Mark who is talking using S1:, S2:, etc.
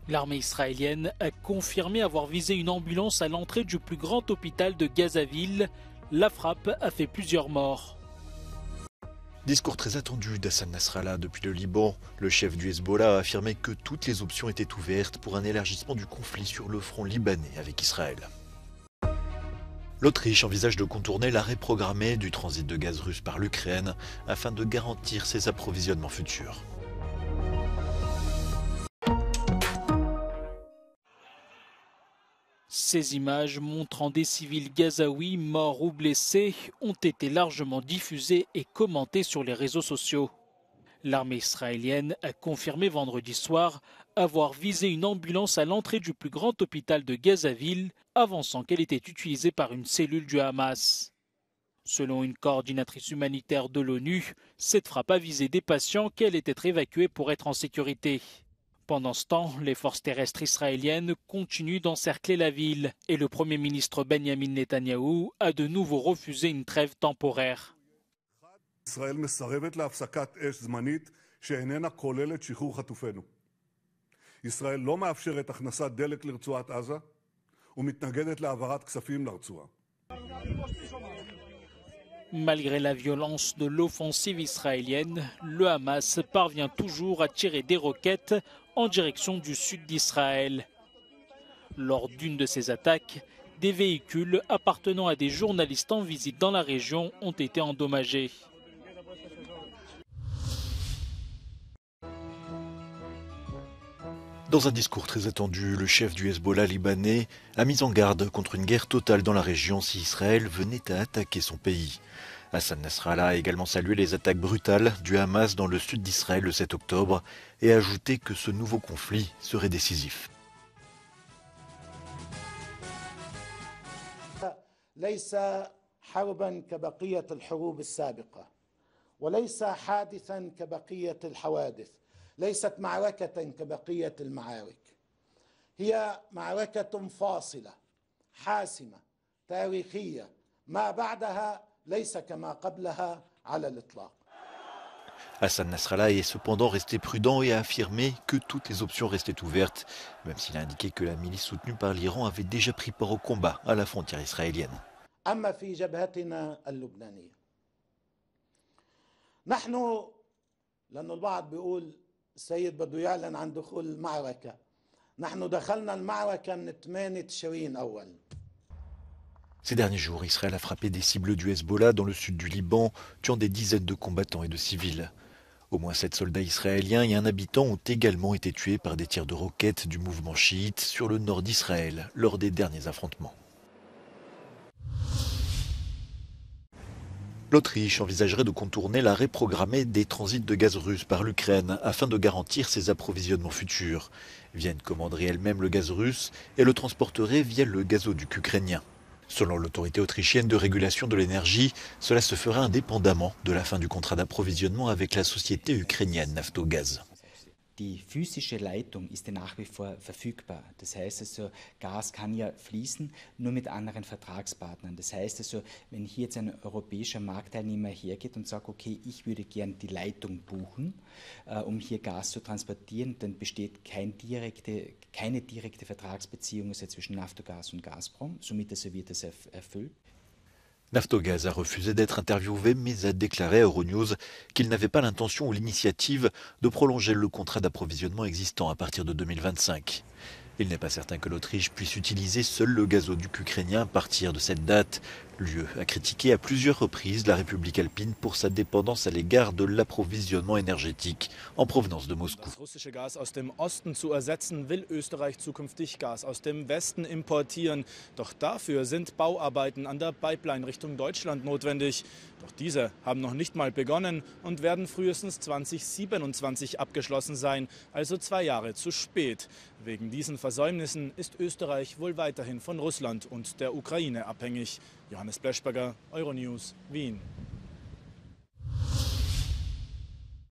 S1: L'armée israélienne a confirmé avoir visé une ambulance à l'entrée du plus grand hôpital de Gazaville. La frappe a fait plusieurs morts.
S2: Discours très attendu d'Hassan Nasrallah depuis le Liban. Le chef du Hezbollah a affirmé que toutes les options étaient ouvertes pour un élargissement du conflit sur le front libanais avec Israël. L'Autriche envisage de contourner l'arrêt programmé du transit de gaz russe par l'Ukraine afin de garantir ses approvisionnements futurs.
S1: Ces images montrant des civils gazaouis morts ou blessés ont été largement diffusées et commentées sur les réseaux sociaux. L'armée israélienne a confirmé vendredi soir avoir visé une ambulance à l'entrée du plus grand hôpital de Gazaville, avançant qu'elle était utilisée par une cellule du Hamas. Selon une coordinatrice humanitaire de l'ONU, cette frappe a visé des patients qui allaient être évacués pour être en sécurité. Pendant ce temps, les forces terrestres israéliennes continuent d'encercler la ville et le Premier ministre Benjamin Netanyahou a de nouveau refusé une trêve temporaire.
S3: ישראל מסרבת להפסקת אש זמנית שאיננה כוללת שחרור חטופינו. ישראל לא מאפשרת הכנסת דלק לרצועת עזה ומתנגדת להעברת כספים לרצועה.
S1: Malgré la violence de l'offensive israélienne, le Hamas parvient toujours à tirer des roquettes en direction du sud d'Israël. Lors d'une de ces attaques, des véhicules appartenant à des journalistes en visite dans la région ont été endommagés.
S2: Dans un discours très attendu, le chef du Hezbollah libanais a mis en garde contre une guerre totale dans la région si Israël venait à attaquer son pays. Hassan Nasrallah a également salué les attaques brutales du Hamas dans le sud d'Israël le 7 octobre et a ajouté que ce nouveau conflit serait décisif.
S4: ليس حربا كبقية الحروب السابقة وليس حادثا كبقية الحوادث ليست معركة كبقية المعارك هي معركة فاصلة حاسمة تاريخية ما بعدها ليس كما قبلها على الإطلاق.
S2: Hassan Nasrallah est cependant resté prudent et a affirmé que toutes les options restaient ouvertes, même s'il a indiqué que la milice soutenue par l'Iran avait déjà pris part au combat à la frontière israélienne.
S4: أما في جبهتنا اللبنانية نحن لأن البعض بيقول السيد بده يعلن عن دخول المعركة نحن دخلنا المعركة من 8 تشرين أول.
S2: Ces derniers jours, Israël a frappé des cibles du Hezbollah dans le sud du Liban, tuant des dizaines de combattants et de civils. Au moins 7 soldats israéliens et un habitant ont également été tués par des tirs de roquettes du mouvement chiite sur le nord d'Israël lors des derniers affrontements. L'Autriche envisagerait de contourner l'arrêt programmé des transits de gaz russe par l'Ukraine afin de garantir ses approvisionnements futurs. Vienne commanderait elle-même le gaz russe et le transporterait via le gazoduc ukrainien. Selon l'autorité autrichienne de régulation de l'énergie, cela se fera indépendamment de la fin du contrat d'approvisionnement avec la société ukrainienne Naftogaz.
S5: Die physische Leitung ist ja nach wie vor verfügbar. Das heißt also, Gas kann ja fließen, nur mit anderen Vertragspartnern. Das heißt also, wenn hier jetzt ein europäischer Marktteilnehmer hergeht und sagt, okay, ich würde gern die Leitung buchen, um hier Gas zu transportieren, dann besteht keine direkte Vertragsbeziehung zwischen Naftogaz und Gazprom. Somit also wird das erfüllt.
S2: Naftogaz a refusé d'être interviewé mais a déclaré à Euronews qu'il n'avait pas l'intention ou l'initiative de prolonger le contrat d'approvisionnement existant à partir de 2025. Il n'est pas certain que l'Autriche puisse utiliser seul le gazoduc ukrainien à partir de cette date. L'UE a critiqué à plusieurs reprises la République alpine pour sa dépendance à l'égard de l'approvisionnement énergétique en provenance de Moscou.
S6: Das russische Gas aus dem Osten zu ersetzen, will Österreich zukünftig Gas aus dem Westen importieren. Doch dafür sind Bauarbeiten an der Pipeline Richtung Deutschland notwendig. Doch diese haben noch nicht mal begonnen und werden frühestens 2027 abgeschlossen sein, also 2 Jahre zu spät. Wegen diesen Versäumnissen ist Österreich wohl weiterhin von Russland und der Ukraine abhängig. Johannes Bleschberger, Euronews, Wien.